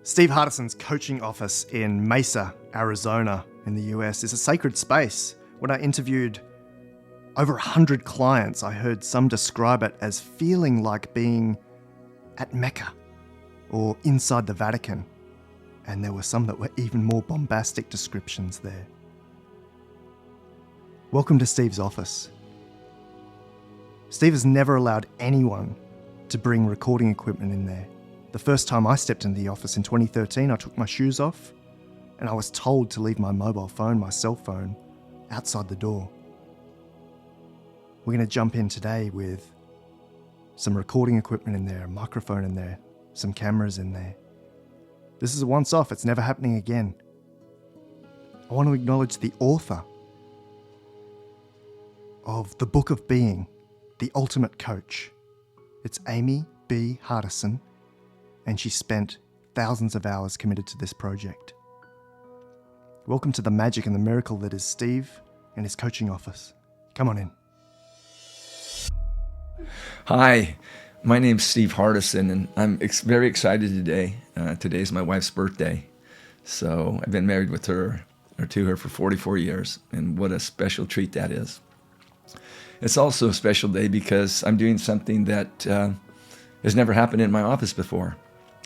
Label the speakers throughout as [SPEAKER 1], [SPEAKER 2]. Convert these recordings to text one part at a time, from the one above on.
[SPEAKER 1] Steve Hardison's coaching office in Mesa, Arizona, in the US, is a sacred space. When I interviewed over 100 clients, I heard some describe it as feeling like being at Mecca or inside the Vatican. And there were some that were even more bombastic descriptions there. Welcome to Steve's office. Steve has never allowed anyone to bring recording equipment in there. The first time I stepped into the office in 2013, I took my shoes off and I was told to leave my mobile phone, my cell phone, outside the door. We're going to jump in today with some recording equipment in there, a microphone in there, some cameras in there. This is a once-off, it's never happening again. I want to acknowledge the author of The Book of Being, The Ultimate Coach. It's Amy B. Hardison, and she spent thousands of hours committed to this project. Welcome to the magic and the miracle that is Steve and his coaching office. Come on in.
[SPEAKER 2] Hi, my name's Steve Hardison, and I'm very excited today. Today's my wife's birthday, so I've been married with her or to her for 44 years, and what a special treat that is. It's also a special day because I'm doing something that has never happened in my office before,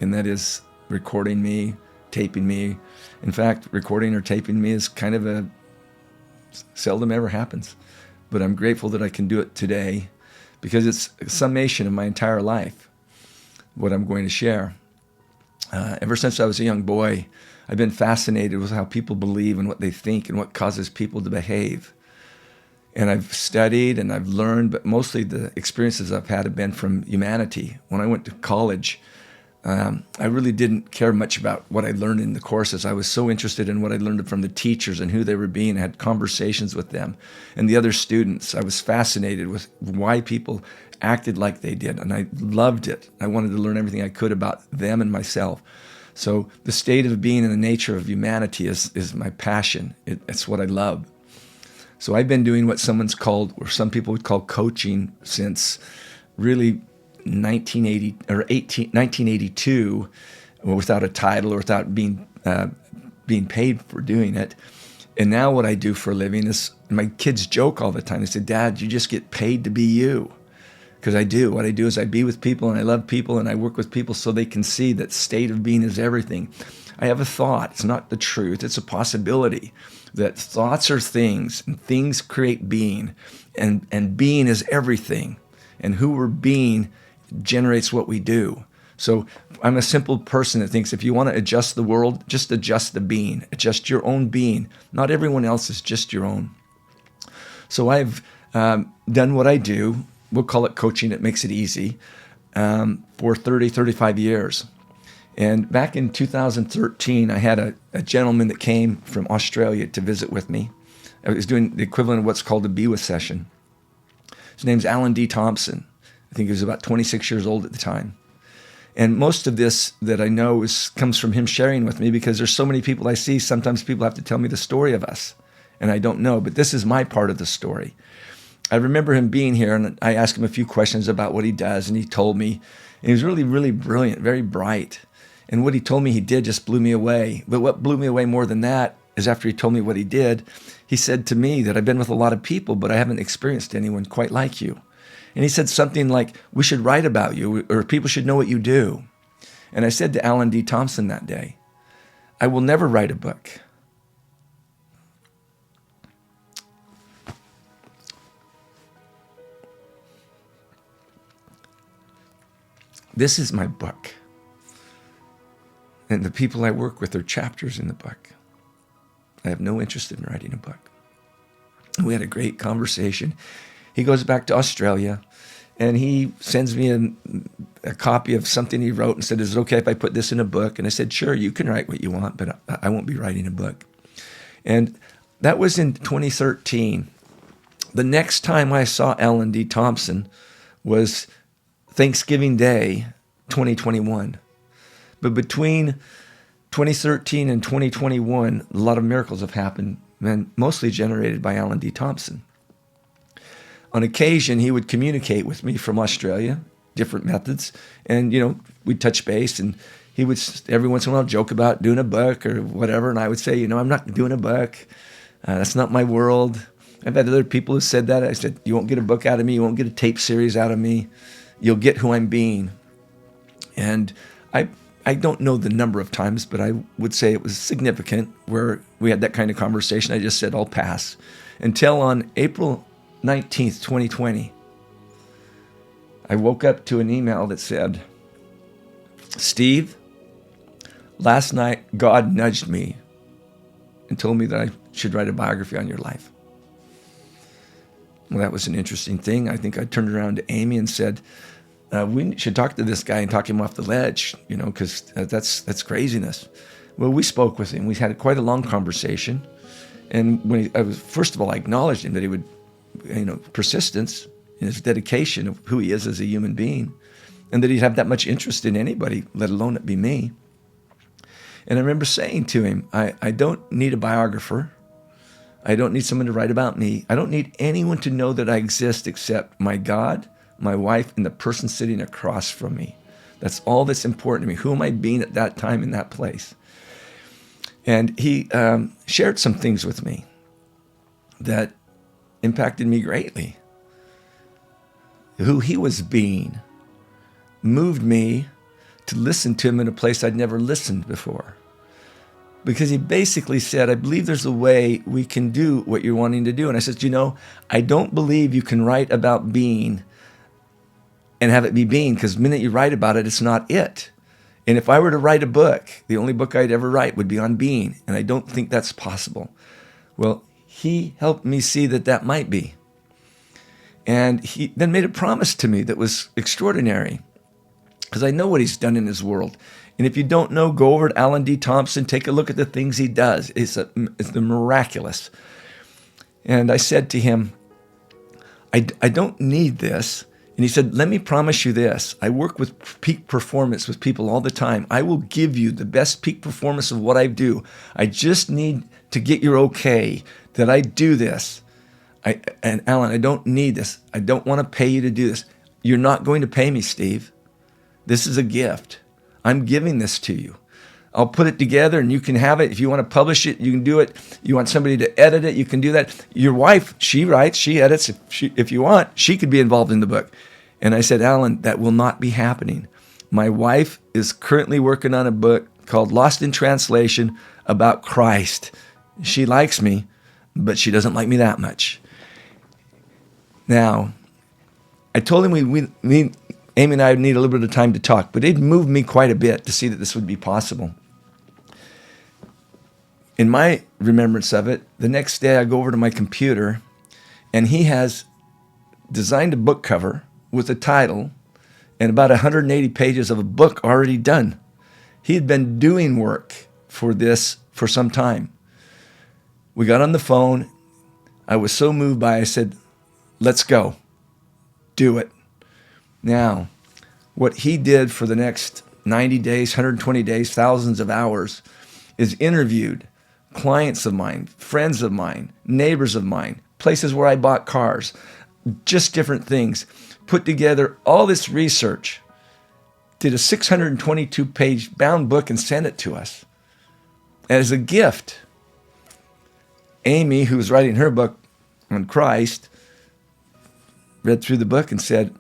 [SPEAKER 2] and that is recording me, taping me. In fact, recording or taping me is kind of a seldom ever happens, but I'm grateful that I can do it today because it's a summation of my entire life, what I'm going to share. Ever since I was a young boy, I've been fascinated with how people believe and what they think and what causes people to behave. And I've studied and I've learned, but mostly the experiences I've had have been from humanity. When I went to college, I really didn't care much about what I learned in the courses. I was so interested in what I learned from the teachers and who they were being. I had conversations with them and the other students. I was fascinated with why people acted like they did, and I loved it. I wanted to learn everything I could about them and myself. So the state of being and the nature of humanity is my passion. It's what I love. So I've been doing what someone's called, or some people would call coaching, since really 1982, without a title or without being paid for doing it. And now what I do for a living is, my kids joke all the time. They say, "Dad, you just get paid to be you." Because I do. What I do is I be with people and I love people and I work with people so they can see that state of being is everything. I have a thought. It's not the truth. It's a possibility. That thoughts are things, and things create being, and being is everything, and who we're being generates what we do. So I'm a simple person that thinks if you want to adjust the world, just adjust the being, adjust your own being. Not everyone else is, just your own. So I've done what I do. We'll call it coaching. It makes it easy, for 35 years. And back in 2013, I had a gentleman that came from Australia to visit with me. I was doing the equivalent of what's called a Be With session. His name's Alan D. Thompson. I think he was about 26 years old at the time. And most of this that I know comes from him sharing with me, because there's so many people I see. Sometimes people have to tell me the story of us, and I don't know. But this is my part of the story. I remember him being here, and I asked him a few questions about what he does, and he told me. And he was really, really brilliant, very bright. And what he told me he did just blew me away. But what blew me away more than that is after he told me what he did, he said to me that I've been with a lot of people, but I haven't experienced anyone quite like you. And he said something like, "We should write about you, or people should know what you do." And I said to Alan D. Thompson that day, "I will never write a book. This is my book. And the people I work with are chapters in the book. I have no interest in writing a book." We had a great conversation. He goes back to Australia, and he sends me a copy of something he wrote and said, "Is it okay if I put this in a book?" And I said, "Sure, you can write what you want, but I won't be writing a book." And that was in 2013. The next time I saw Alan D. Thompson was Thanksgiving Day, 2021. But between 2013 and 2021, a lot of miracles have happened, and mostly generated by Alan D. Thompson. On occasion, he would communicate with me from Australia, different methods, and we'd touch base, and he would every once in a while joke about doing a book or whatever, and I would say, I'm not doing a book. That's not my world. I've had other people who said that. I said, you won't get a book out of me. You won't get a tape series out of me. You'll get who I'm being. And I don't know the number of times, but I would say it was significant where we had that kind of conversation. I just said, I'll pass. Until on April 19th, 2020, I woke up to an email that said, Steve, last night God nudged me and told me that I should write a biography on your life. Well, that was an interesting thing. I think I turned around to Amy and said, we should talk to this guy and talk him off the ledge, because that's craziness. Well, we spoke with him. We had quite a long conversation. And first of all, I acknowledged him that he would, persistence in his dedication of who he is as a human being, and that he'd have that much interest in anybody, let alone it be me. And I remember saying to him, I don't need a biographer. I don't need someone to write about me. I don't need anyone to know that I exist except my God, my wife, and the person sitting across from me. That's all that's important to me. Who am I being at that time in that place? And he shared some things with me that impacted me greatly. Who he was being moved me to listen to him in a place I'd never listened before. Because he basically said, I believe there's a way we can do what you're wanting to do. And I said, I don't believe you can write about being and have it be being, because the minute you write about it, it's not it. And if I were to write a book, the only book I'd ever write would be on being. And I don't think that's possible. Well, he helped me see that might be. And he then made a promise to me that was extraordinary, because I know what he's done in his world. And if you don't know, go over to Alan D. Thompson, take a look at the things he does. It's the miraculous. And I said to him, I don't need this. And he said, let me promise you this. I work with peak performance with people all the time. I will give you the best peak performance of what I do. I just need to get your okay that I do this. And Alan, I don't need this. I don't want to pay you to do this. You're not going to pay me, Steve. This is a gift. I'm giving this to you. I'll put it together and you can have it. If you want to publish it, you can do it. You want somebody to edit it, you can do that. Your wife, she writes, she edits. If you want, she could be involved in the book. And I said, Alan, that will not be happening. My wife is currently working on a book called Lost in Translation about Christ. She likes me, but she doesn't like me that much. Now, I told him Amy and I would need a little bit of time to talk, but it moved me quite a bit to see that this would be possible. In my remembrance of it, the next day I go over to my computer, and he has designed a book cover with a title and about 180 pages of a book already done. He had been doing work for this for some time. We got on the phone. I was so moved by it, I said, let's go. Do it. Now, what he did for the next 90 days, 120 days, thousands of hours, is interviewed clients of mine, friends of mine, neighbors of mine, places where I bought cars, just different things, put together all this research, did a 622-page bound book and sent it to us as a gift. Amy, who was writing her book on Christ, read through the book and said,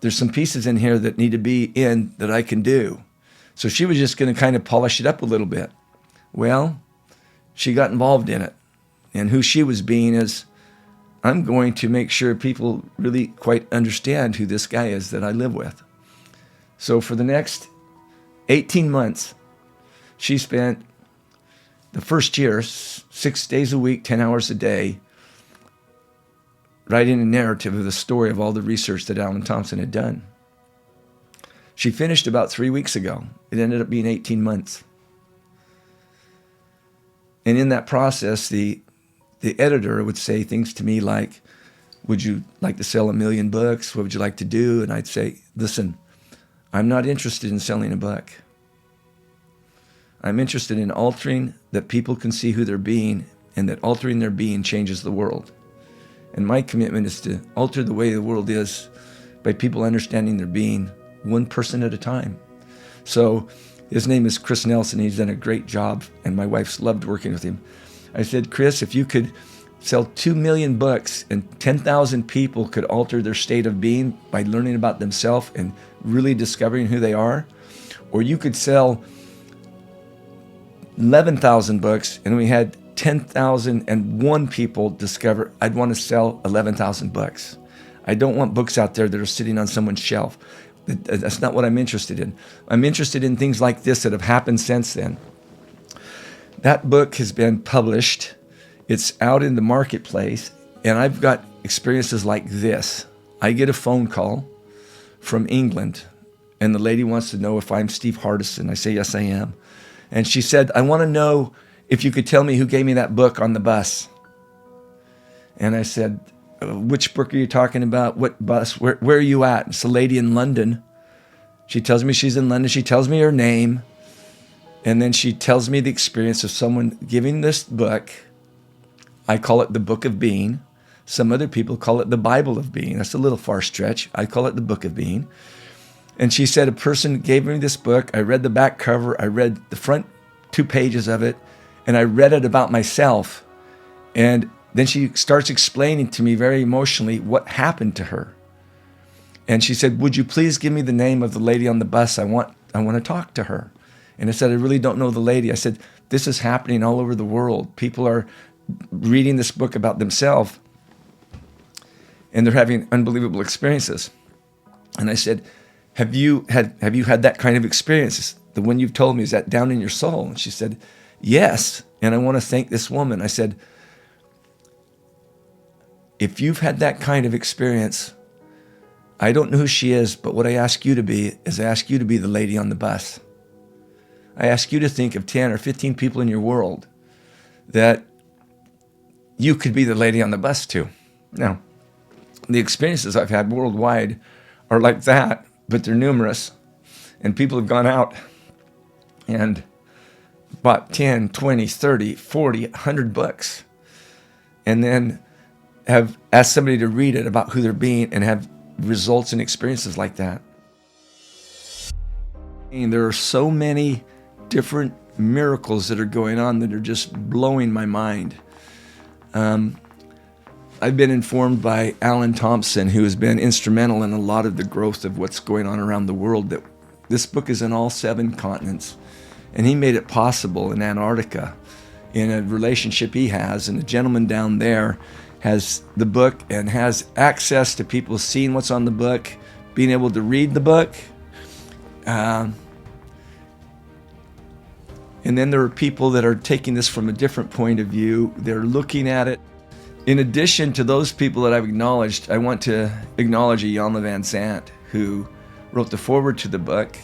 [SPEAKER 2] there's some pieces in here that need to be in that I can do. So she was just going to kind of polish it up a little bit. Well, she got involved in it. And who she was being is, I'm going to make sure people really quite understand who this guy is that I live with. So for the next 18 months, she spent the first year, 6 days a week, 10 hours a day, writing a narrative of the story of all the research that Alan Thompson had done. She finished about 3 weeks ago. It ended up being 18 months. And in that process, the editor would say things to me like, would you like to sell 1 million books? What would you like to do? And I'd say, listen, I'm not interested in selling a book. I'm interested in altering that people can see who they're being, and that altering their being changes the world. And my commitment is to alter the way the world is by people understanding their being, one person at a time. So His name is Chris Nelson. He's done a great job, and my wife's loved working with him. I said, Chris, if you could sell 2 million books and 10,000 people could alter their state of being by learning about themselves and really discovering who they are, or you could sell 11,000 books and we had 10,001 people discover, I'd want to sell 11,000 books. I don't want books out there that are sitting on someone's shelf. That's not what I'm interested in. I'm interested in things like this that have happened since then. That book has been published. It's out in the marketplace, and I've got experiences like this. I get a phone call from England, and the lady wants to know if I'm Steve Hardison. I say, yes, I am. And she said, I want to know if you could tell me who gave me that book on the bus. And I said, which book are you talking about? What bus? Where are you at? It's a lady in London. She tells me she's in London. She tells me her name. And then she tells me the experience of someone giving this book. I call it the Book of Being. Some other people call it the Bible of Being. That's a little far stretch. I call it the Book of Being. And she said a person gave me this book. I read the back cover. I read the front 2 pages of it. And I read it about myself. And then she starts explaining to me very emotionally what happened to her. And she said, would you please give me the name of the lady on the bus? I want to talk to her. And I said, I really don't know the lady. I said, this is happening all over the world. People are reading this book about themselves, and they're having unbelievable experiences. And I said, have you had that kind of experience? The one you've told me, is that down in your soul? And she said, yes. And I want to thank this woman. I said, if you've had that kind of experience, I don't know who she is, but what I ask you to be is I ask you to be the lady on the bus. I ask you to think of 10 or 15 people in your world that you could be the lady on the bus to. Now, the experiences I've had worldwide are like that, but they're numerous. And people have gone out and bought 10, 20, 30, 40, 100 books. And then have asked somebody to read it about who they're being and have results and experiences like that. And there are so many different miracles that are going on that are just blowing my mind. I've been informed by Alan Thompson, who has been instrumental in a lot of the growth of what's going on around the world, that this book is in all 7 continents. And he made it possible in Antarctica in a relationship he has. And the gentleman down there has the book and has access to people seeing what's on the book, being able to read the book. And then there are people that are taking this from a different point of view. They're looking at it. In addition to those people that I've acknowledged, I want to acknowledge Iyanla Vanzant, who wrote the foreword to the book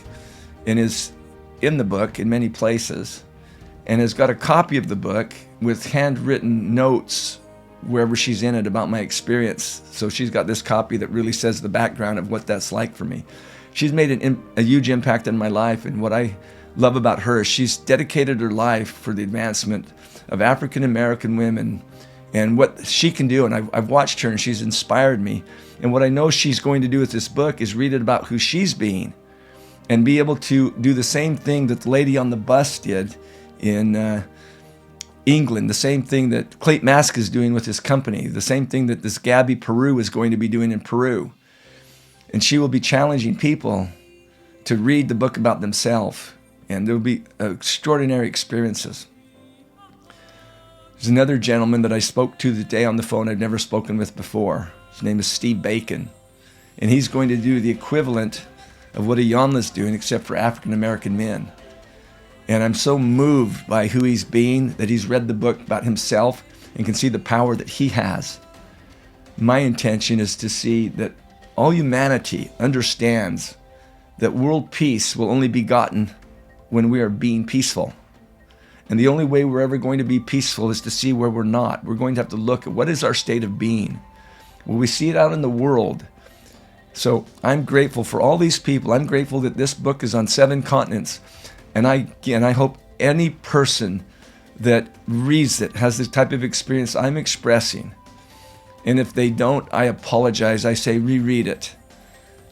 [SPEAKER 2] and is in the book in many places, and has got a copy of the book with handwritten notes wherever she's in it about my experience. So she's got this copy that really says the background of what that's like for me. She's made a huge impact in my life, and what I love about her is she's dedicated her life for the advancement of African American women and what she can do. And I've watched her and she's inspired me. And what I know she's going to do with this book is read it about who she's being and be able to do the same thing that the lady on the bus did in England, the same thing that Clayton Mask is doing with his company, the same thing that this Gabby Peru is going to be doing in Peru. And she will be challenging people to read the book about themselves, and there will be extraordinary experiences. There's another gentleman that I spoke to today on the phone I've never spoken with before. His name is Steve Bacon, and he's going to do the equivalent of what Iyanla's doing, except for African American men. And I'm so moved by who he's being, that he's read the book about himself and can see the power that he has. My intention is to see that all humanity understands that world peace will only be gotten when we are being peaceful. And the only way we're ever going to be peaceful is to see where we're not. We're going to have to look at what is our state of being. Will we see it out in the world? So I'm grateful for all these people. I'm grateful that this book is on 7 continents. And I hope any person that reads it has this type of experience I'm expressing. And if they don't, I apologize. I say reread it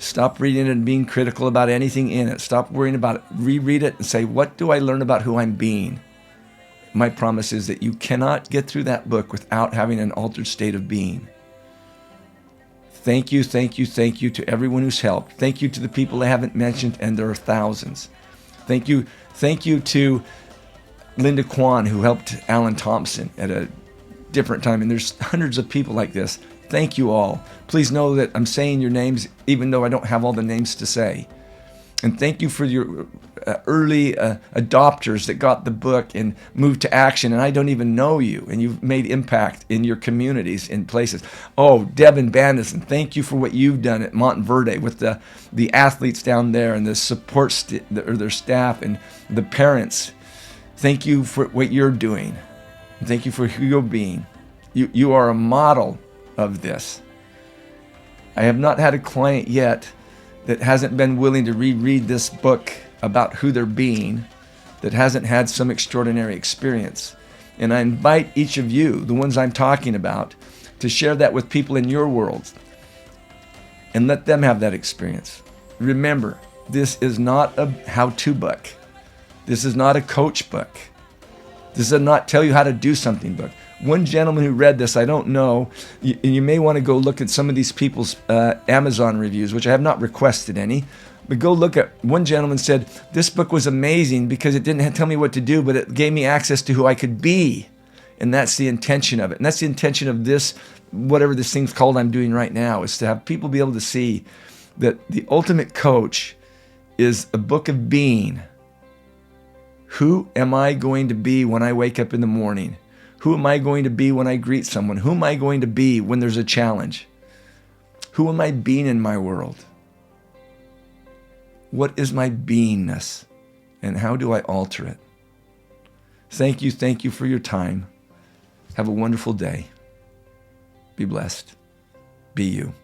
[SPEAKER 2] Stop reading it and being critical about anything in it. Stop worrying about it. Reread it and say, what do I learn about who I'm being? My promise is that you cannot get through that book without having an altered state of being. Thank you, thank you, thank you to everyone who's helped. Thank you to the people I haven't mentioned, and there are thousands. Thank you to Linda Kwan, who helped Alan Thompson at a different time. And there's hundreds of people like this. Thank you all. Please know that I'm saying your names, even though I don't have all the names to say. And thank you for your early adopters that got the book and moved to action. And I don't even know you, and you've made impact in your communities, in places. Oh, Devin Bandison, thank you for what you've done at Montverde with the athletes down there and the support or their staff and the parents. Thank you for what you're doing. Thank you for who you're being. You are a model of this. I have not had a client yet that hasn't been willing to reread this book about who they're being, that hasn't had some extraordinary experience. And I invite each of you, the ones I'm talking about, to share that with people in your world and let them have that experience. Remember, this is not a how-to book. This is not a coach book. This does not tell you how to do something book. One gentleman who read this, I don't know, you may want to go look at some of these people's Amazon reviews, which I have not requested any, but go look at, one gentleman said, this book was amazing because it didn't tell me what to do, but it gave me access to who I could be. And that's the intention of it. And that's the intention of this, whatever this thing's called I'm doing right now, is to have people be able to see that the ultimate coach is a book of being. Who am I going to be when I wake up in the morning? Who am I going to be when I greet someone? Who am I going to be when there's a challenge? Who am I being in my world? What is my beingness? And how do I alter it? Thank you for your time. Have a wonderful day. Be blessed. Be you.